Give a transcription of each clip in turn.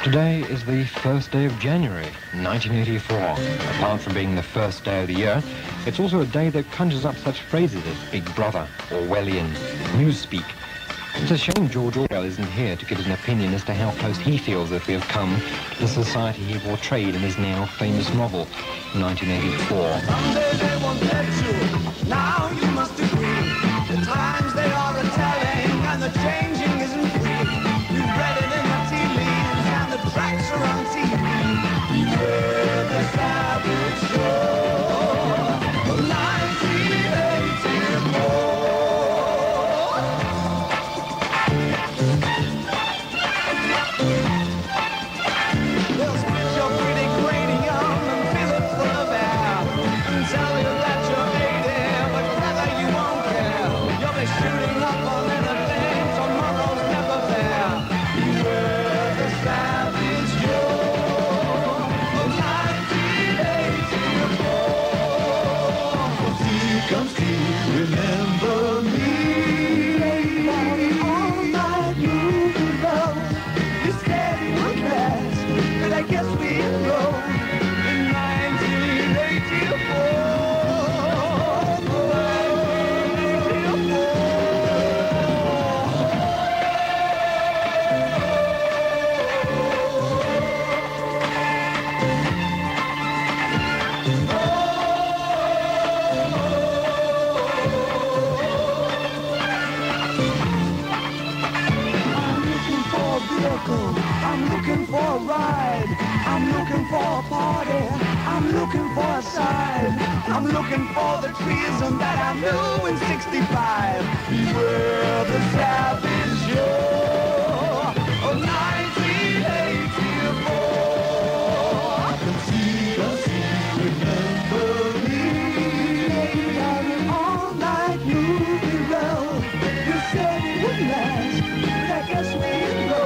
Today is the first day of January, 1984. Apart from being the first day of the year, it's also a day that conjures up such phrases as Big Brother, Orwellian, Newspeak. It's a shame George Orwell isn't here to give us an opinion as to how close he feels that we have come to the society he portrayed in his now famous novel, 1984. Someday they won't let you. Now you must agree. The times they are a-telling and the changing isn't free. You've read it in the tea leaves and the tracks are on TV. Beware the savage shore of 1984. They'll split your pretty cranium and fill it full of air and tell you that you're 80, but clever you won't care. You'll be shooting up on anything, tomorrow's never fair. Beware the savage shore of 1984. If he comes to remember me, all night you can love. You said it would last, and I guess we'll go in 1984. I'm looking for a ride, I'm looking for a party, I'm looking for a side, I'm looking for the treason that I knew in 65. Beware the savage shore of 1984. Remember me, all night you'll be well. You said it would last, but I guess we'll go.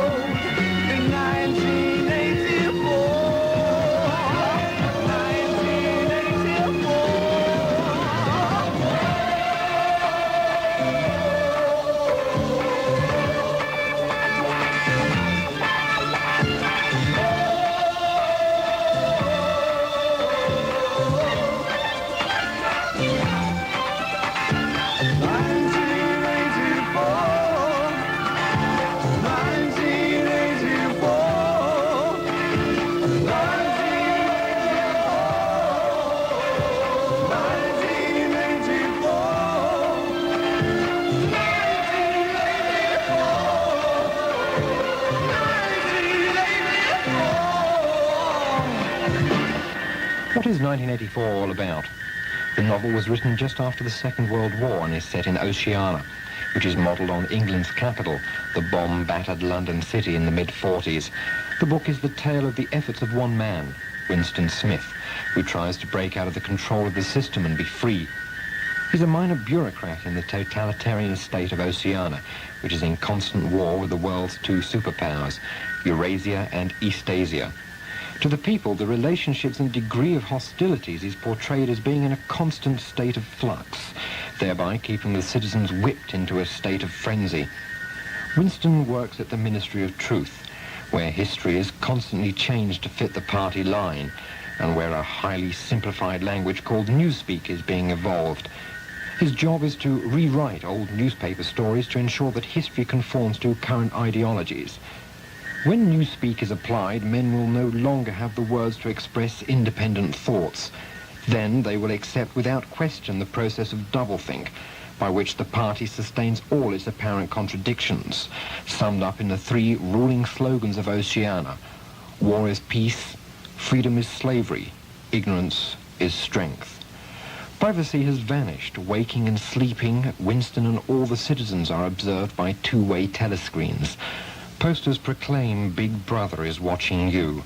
'What is 1984 all about? The novel was written just after the Second World War and is set in Oceania, which is modelled on England's capital, the bomb-battered London city in the mid-40s. The book is the tale of the efforts of one man, Winston Smith, who tries to break out of the control of the system and be free. He's a minor bureaucrat in the totalitarian state of Oceania, which is in constant war with the world's two superpowers, Eurasia and Eastasia. To the people, the relationships and degree of hostilities is portrayed as being in a constant state of flux, thereby keeping the citizens whipped into a state of frenzy. Winston works at the Ministry of Truth, where history is constantly changed to fit the party line, and where a highly simplified language called Newspeak is being evolved. His job is to rewrite old newspaper stories to ensure that history conforms to current ideologies. When Newspeak is applied, men will no longer have the words to express independent thoughts. Then they will accept without question the process of doublethink, by which the party sustains all its apparent contradictions, summed up in the three ruling slogans of Oceania: war is peace, freedom is slavery, ignorance is strength. Privacy has vanished. Waking and sleeping, Winston and all the citizens are observed by two-way telescreens. Posters proclaim Big Brother is watching you.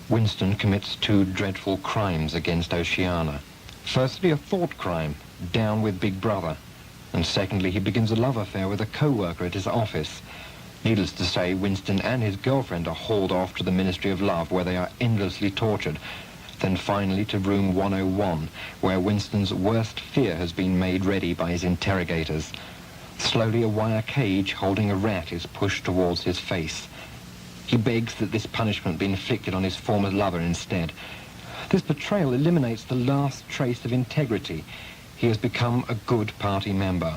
Winston commits two dreadful crimes against Oceania. Firstly, a thought crime, down with Big Brother. And secondly, he begins a love affair with a co-worker at his office. Needless to say, Winston and his girlfriend are hauled off to the Ministry of Love, where they are endlessly tortured. Then finally to room 101, where Winston's worst fear has been made ready by his interrogators. Slowly, a wire cage holding a rat is pushed towards his face. He begs that this punishment be inflicted on his former lover instead. This betrayal eliminates the last trace of integrity. He has become a good party member.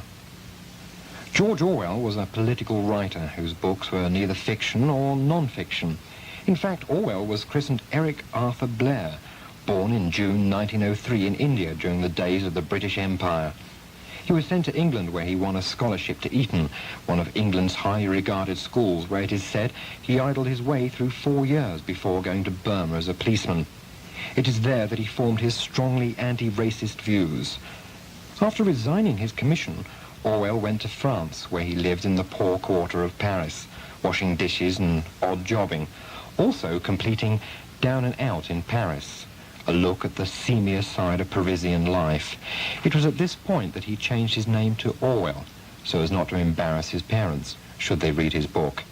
George Orwell was a political writer whose books were neither fiction or non-fiction. In fact, Orwell was christened Eric Arthur Blair, born in June 1903 in India during the days of the British Empire. He was sent to England, where he won a scholarship to Eton, one of England's highly regarded schools, where it is said he idled his way through 4 years before going to Burma as a policeman. It is there that he formed his strongly anti-racist views. After resigning his commission, Orwell went to France, where he lived in the poor quarter of Paris, washing dishes and odd jobbing, also completing Down and Out in Paris, a look at the seamier side of Parisian life. It was at this point that he changed his name to Orwell, so as not to embarrass his parents, should they read his book.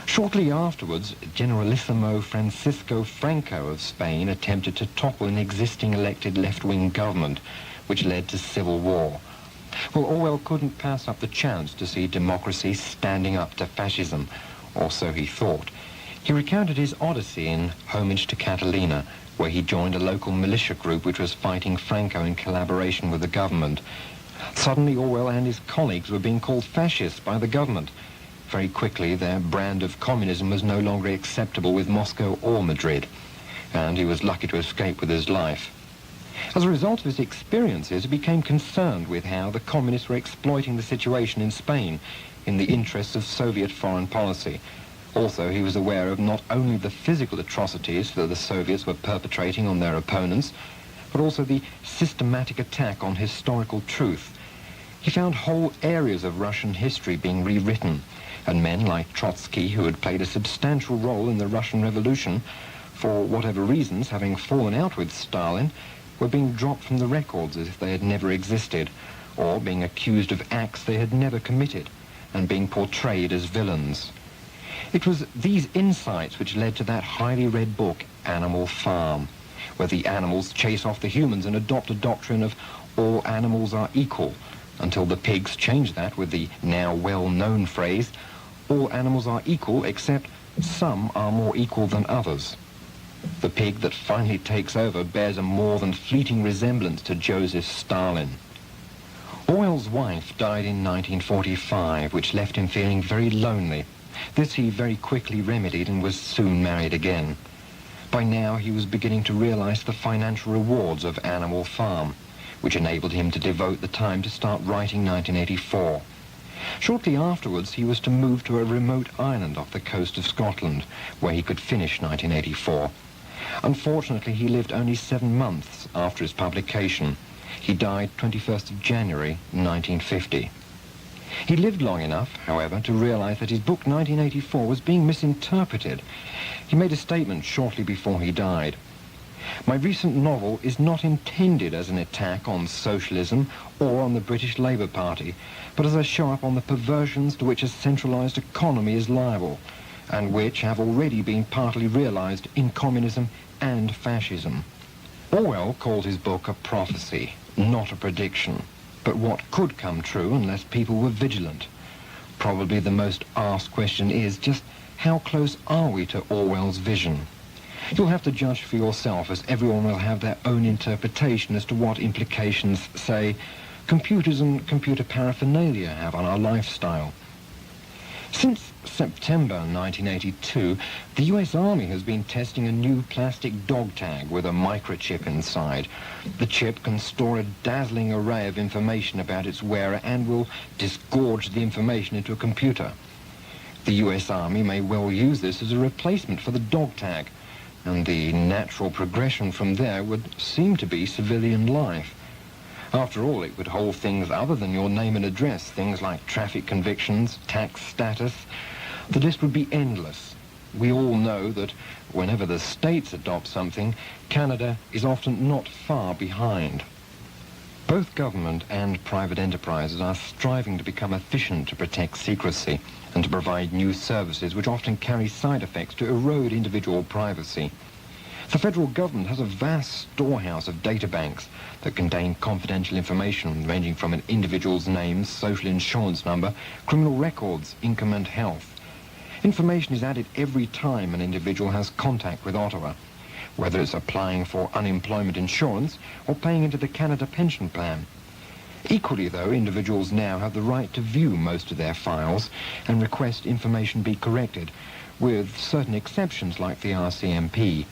Shortly afterwards, Generalissimo Francisco Franco of Spain attempted to topple an existing elected left-wing government, which led to civil war. Well, Orwell couldn't pass up the chance to see democracy standing up to fascism, or so he thought. He recounted his odyssey in Homage to Catalina, where he joined a local militia group which was fighting Franco in collaboration with the government. Suddenly, Orwell and his colleagues were being called fascists by the government. Very quickly, their brand of communism was no longer acceptable with Moscow or Madrid, and he was lucky to escape with his life. As a result of his experiences, he became concerned with how the communists were exploiting the situation in Spain in the interests of Soviet foreign policy. Also, he was aware of not only the physical atrocities that the Soviets were perpetrating on their opponents, but also the systematic attack on historical truth. He found whole areas of Russian history being rewritten, and men like Trotsky, who had played a substantial role in the Russian Revolution, for whatever reasons, having fallen out with Stalin, were being dropped from the records as if they had never existed, or being accused of acts they had never committed, and being portrayed as villains. It was these insights which led to that highly read book, Animal Farm, where the animals chase off the humans and adopt a doctrine of all animals are equal, until the pigs changed that with the now well-known phrase, all animals are equal except some are more equal than others. The pig that finally takes over bears a more than fleeting resemblance to Joseph Stalin. Orwell's wife died in 1945, which left him feeling very lonely. This he very quickly remedied and was soon married again. By now he was beginning to realize the financial rewards of Animal Farm, which enabled him to devote the time to start writing 1984. Shortly afterwards he was to move to a remote island off the coast of Scotland, where he could finish 1984. Unfortunately, he lived only 7 months after its publication. He died 21st of January 1950. He lived long enough, however, to realize that his book 1984 was being misinterpreted. He made a statement shortly before he died. My recent novel is not intended as an attack on socialism or on the British Labour Party, but as a show up on the perversions to which a centralized economy is liable, and which have already been partly realized in communism and fascism. Orwell called his book a prophecy, not a prediction, but what could come true unless people were vigilant. Probably the most asked question is just how close are we to Orwell's vision? You'll have to judge for yourself, as everyone will have their own interpretation as to what implications, say, computers and computer paraphernalia have on our lifestyle. Since September 1982, the US Army has been testing a new plastic dog tag with a microchip inside. The chip can store a dazzling array of information about its wearer and will disgorge the information into a computer. The US Army may well use this as a replacement for the dog tag, and the natural progression from there would seem to be civilian life. After all, it would hold things other than your name and address, things like traffic convictions, tax status. The list would be endless. We all know that whenever the states adopt something, Canada is often not far behind. Both government and private enterprises are striving to become efficient to protect secrecy and to provide new services which often carry side effects to erode individual privacy. The federal government has a vast storehouse of data banks that contain confidential information ranging from an individual's name, social insurance number, criminal records, income and health. Information is added every time an individual has contact with Ottawa, whether it's applying for unemployment insurance or paying into the Canada Pension Plan. Equally, though, individuals now have the right to view most of their files and request information be corrected, with certain exceptions like the RCMP.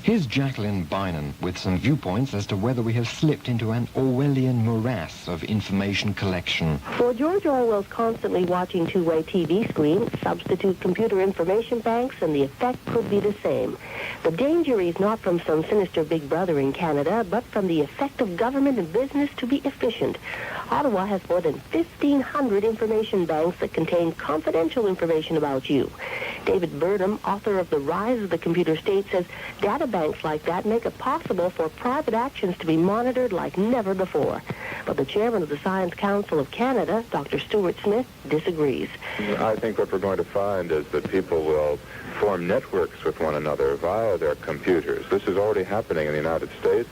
Here's Jacqueline Bynum with some viewpoints as to whether we have slipped into an Orwellian morass of information collection. For George Orwell's constantly watching two-way TV screen, substitute computer information banks and the effect could be the same. The danger is not from some sinister big brother in Canada, but from the effect of government and business to be efficient. Ottawa has more than 1,500 information banks that contain confidential information about you. David Burnham, author of The Rise of the Computer State, says data banks like that make it possible for private actions to be monitored like never before. But the chairman of the Science Council of Canada, Dr. Stuart Smith, disagrees. I think what we're going to find is that people will form networks with one another via their computers. This is already happening in the United States.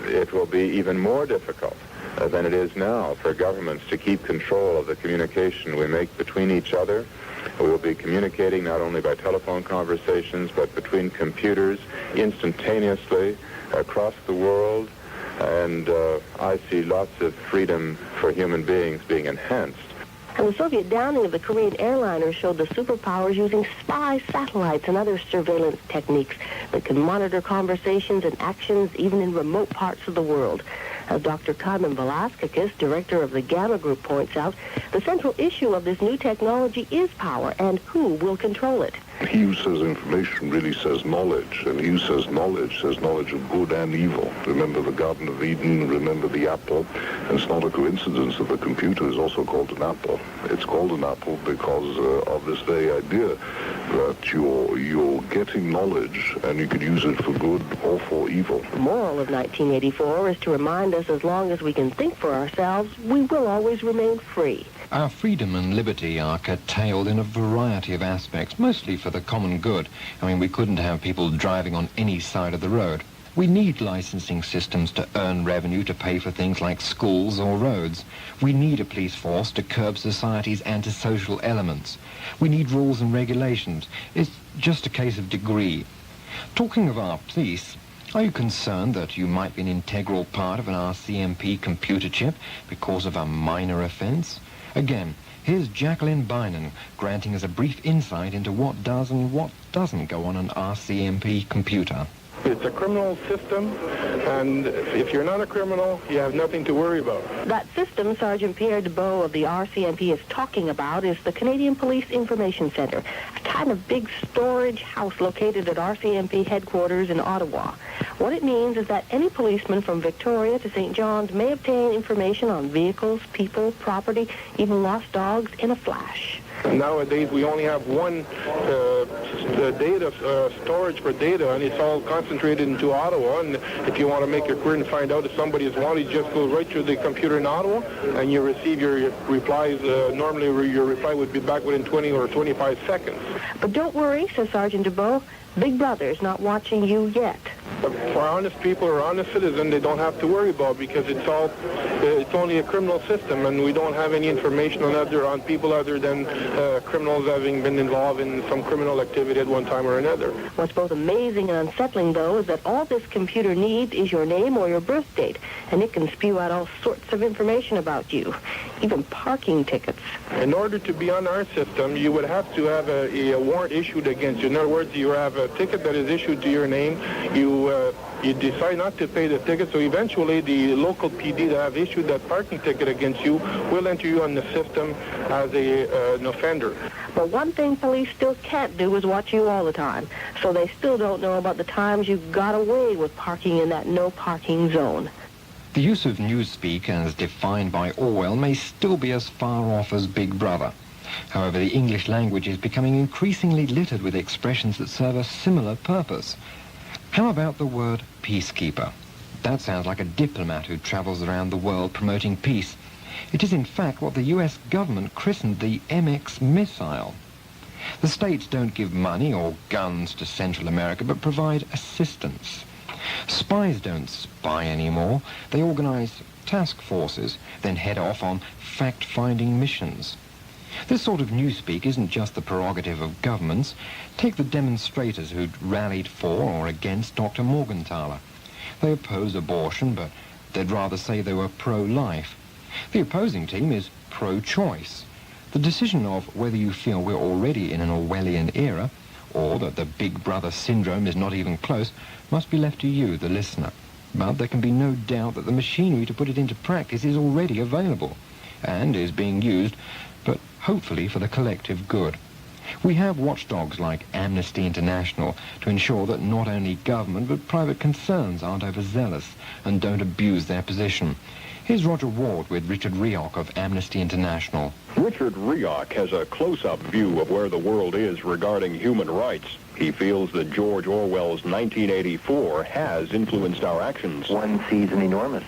It will be even more difficult than it is now for governments to keep control of the communication we make between each other. We will be communicating not only by telephone conversations, but between computers instantaneously across the world. And I see lots of freedom for human beings being enhanced. And the Soviet downing of the Korean airliner showed the superpowers using spy satellites and other surveillance techniques that can monitor conversations and actions even in remote parts of the world. As Dr. Carmen Velasquez, director of the Gamma Group, points out, the central issue of this new technology is power and who will control it. He who says information really says knowledge, and he who says knowledge of good and evil. Remember the Garden of Eden, remember the apple, and it's not a coincidence that the computer is also called an apple. It's called an apple because of this very idea that you're getting knowledge and you can use it for good or for evil. The moral of 1984 is to remind us as long as we can think for ourselves, we will always remain free. Our freedom and liberty are curtailed in a variety of aspects, mostly for the common good. I mean, we couldn't have people driving on any side of the road. We need licensing systems to earn revenue to pay for things like schools or roads. We need a police force to curb society's antisocial elements. We need rules and regulations. It's just a case of degree. Talking of our police, are you concerned that you might be an integral part of an RCMP computer chip because of a minor offense? Again, here's Jacqueline Bynum granting us a brief insight into what does and what doesn't go on an RCMP computer. It's a criminal system, and if you're not a criminal, you have nothing to worry about. That system Sergeant Pierre Dubois of the RCMP is talking about is the Canadian Police Information Centre, a kind of big storage house located at RCMP headquarters in Ottawa. What it means is that any policeman from Victoria to St. John's may obtain information on vehicles, people, property, even lost dogs in a flash. Nowadays, we only have one storage for data, and it's all concentrated into Ottawa. And if you want to make your query and find out if somebody is wanted, you just go right to the computer in Ottawa, and you receive your replies. Normally, your reply would be back within 20 or 25 seconds. But don't worry, says Sergeant Dubois, Big Brother's not watching you yet. For honest people or honest citizens, they don't have to worry about, because it's only a criminal system, and we don't have any information on people other than criminals having been involved in some criminal activity at one time or another. What's both amazing and unsettling, though, is that all this computer needs is your name or your birth date, and it can spew out all sorts of information about you, even parking tickets. In order to be on our system, you would have to have a warrant issued against you. In other words, you have a ticket that is issued to your name. You decide not to pay the ticket, so eventually the local PD that have issued that parking ticket against you will enter you on the system as an offender. But one thing police still can't do is watch you all the time, so they still don't know about the times you got away with parking in that no parking zone. The use of newspeak as defined by Orwell may still be as far off as Big Brother. However, the English language is becoming increasingly littered with expressions that serve a similar purpose. How about the word peacekeeper? That sounds like a diplomat who travels around the world promoting peace. It is in fact what the US government christened the MX missile. The states don't give money or guns to Central America, but provide assistance. Spies don't spy anymore. They organize task forces, then head off on fact-finding missions. This sort of newspeak isn't just the prerogative of governments. Take the demonstrators who'd rallied for or against Dr. Morgenthaler. They oppose abortion, but they'd rather say they were pro-life. The opposing team is pro-choice. The decision of whether you feel we're already in an Orwellian era, or that the Big Brother syndrome is not even close, must be left to you, the listener. But there can be no doubt that the machinery to put it into practice is already available, and is being used, but hopefully for the collective good. We have watchdogs like Amnesty International to ensure that not only government but private concerns aren't overzealous and don't abuse their position. Here's Roger Ward with Richard Rioch of Amnesty International. Richard Rioch has a close-up view of where the world is regarding human rights. He feels that George Orwell's 1984 has influenced our actions. One sees an enormous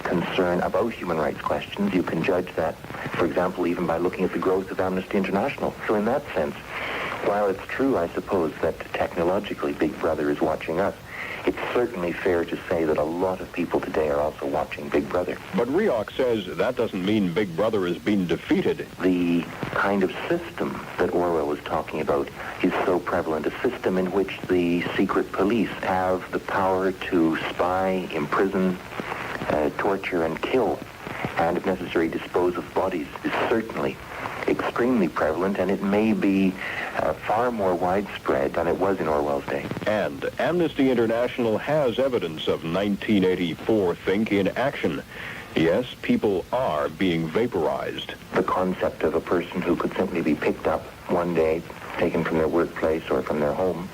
concern about human rights questions. You can judge that, for example, even by looking at the growth of Amnesty International. So in that sense, while it's true, I suppose, that technologically Big Brother is watching us, it's certainly fair to say that a lot of people today are also watching Big Brother. But Rioch says that doesn't mean Big Brother is being defeated. The kind of system that Orwell was talking about is so prevalent, a system in which the secret police have the power to spy, imprison, torture and kill, and if necessary dispose of bodies, is certainly extremely prevalent, and it may be far more widespread than it was in Orwell's day. And Amnesty International has evidence of 1984 think in action. Yes, people are being vaporized. The concept of a person who could simply be picked up one day, taken from their workplace or from their home,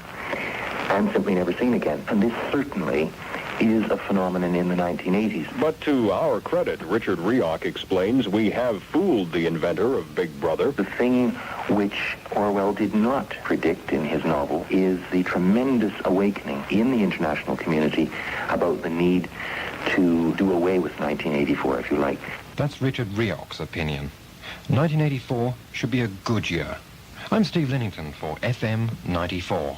and simply never seen again. And this certainly is a phenomenon in the 1980s. But to our credit, Richard Rioch explains we have fooled the inventor of Big Brother. The thing which Orwell did not predict in his novel is the tremendous awakening in the international community about the need to do away with 1984, if you like. That's Richard Rioch's opinion. 1984 should be a good year. I'm Steve Linnington for FM 94.